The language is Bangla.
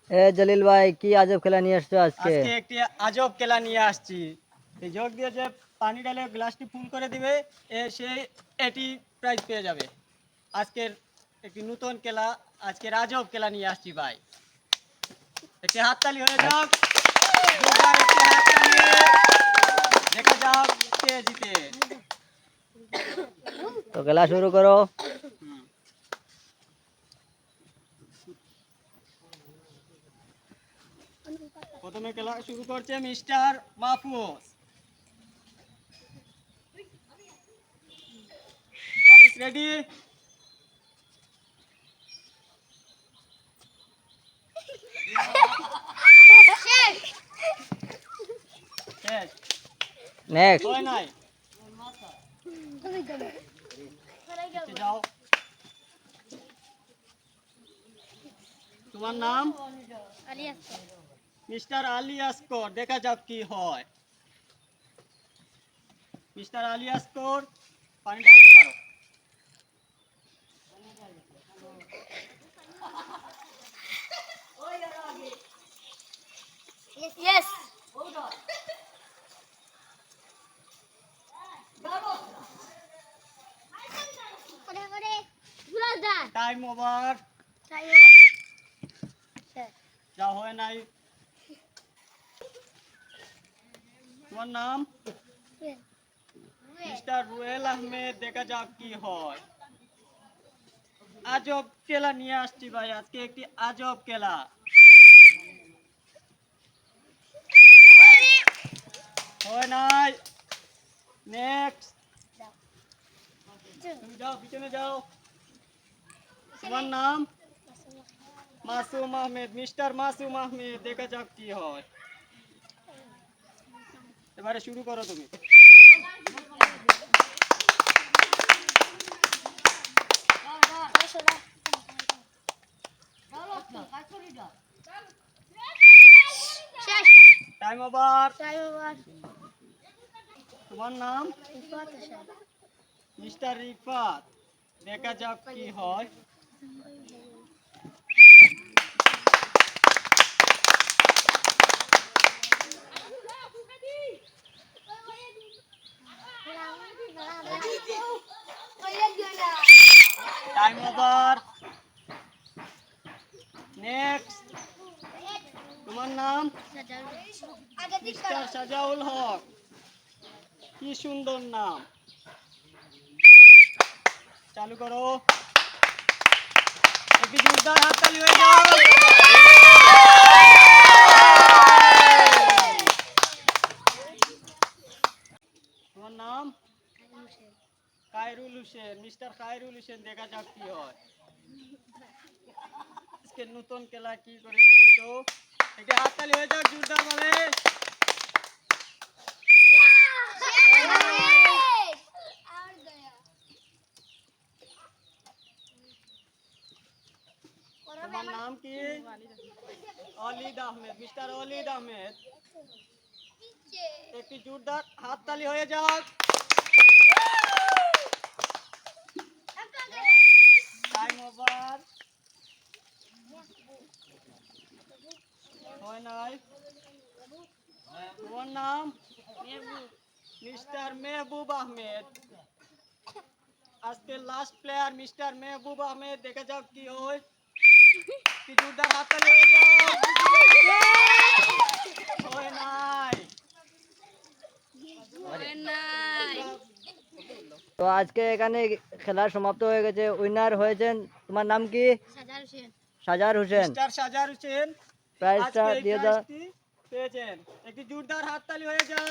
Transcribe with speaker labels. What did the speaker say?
Speaker 1: এ জলিল ভাই, কি আজব খেলা নিয়ে আসছো আজকে?
Speaker 2: আজকে একটি আজব খেলা নিয়ে আসছি। এই জগ দিয়ে যে পানি ঢালে গ্লাসটি ফুল করে দিবে, সে এটি প্রাইজ পেয়ে যাবে। আজকের একটি নতুন খেলা, আজকের আজব খেলা নিয়ে আসছি ভাই। একটি হাততালি হয়ে যাক, জোরদার একটি হাততালি। দেখা যাক কে জিতে।
Speaker 1: তো খেলা শুরু করো।
Speaker 2: প্রথমে খেলা শুরু করছে মিস্টার মাহফুজ। মাহফুজ রেডি? শেষ?
Speaker 1: নেক্সট।
Speaker 2: হয় নাই? যাও। তোমার নাম? মিস্টার আলী আসকর। দেখা যাক কি হয়। মিস্টার আলী আসকর, পানি ঢালতে পারো।
Speaker 3: Yes.
Speaker 2: Time over. যা হয় নাই। তোমার নাম? মিস্টার রুয়েল আহমেদ। দেখা যাক কি হয়। আজব খেলা নিয়ে আসছি ভাই, আজকে একটি আজব খেলা। হয় নাই। নেক্সট। তুমি যাও, পিছনে যাও। তোমার নাম? মাসুম আহমেদ। মিস্টার মাসুম আহমেদ। দেখা যাক কি হয়। এবারে শুরু করো তুমি। Time over. তোমার নাম? মিস্টার রিফাত। দেখা যাক কি হয়। Time over. নেক্সট। তোমার নাম? মিস্টার সাজাউল হক। কি সুন্দর নাম। চালু করো। একটি জোরদার হাততালি হয়ে যাও। তোমার নাম? খায়রুল হোসেন। মিস্টার খায়রুল হোসেন। দেখা যাক কি হয়। আজকে নতুন খেলা কি করে দেখি তো। একটি হাততালি হয়ে যাক জোরদার ভাবে। তোমার নাম কি? অলিদ আহমেদ। মিস্টার অলিদ আহমেদ। একটি জোরদার হাততালি হয়ে যাক। Time over. হয় নাই। তোমার নাম? মিস্টার মেহবুব আহমেদ। আজকে last player mister Mehboob Ahmed. দেখা যাক কি হয়। কি জোরদার হাততালি হয়ে যাক। হয় নাই।
Speaker 1: তো আজকে এখানে খেলা সমাপ্ত হয়ে গেছে। উইনার হয়েছেন, তোমার নাম কি? সাজার হোসেন।
Speaker 2: মিস্টার সাজার হোসেন
Speaker 1: প্রাইজটা
Speaker 2: আজকে এই
Speaker 1: দিয়ে দাও।
Speaker 2: প্রাইজটি পেয়েছেন। একটি জোরদার হাততালি হয়ে যাক।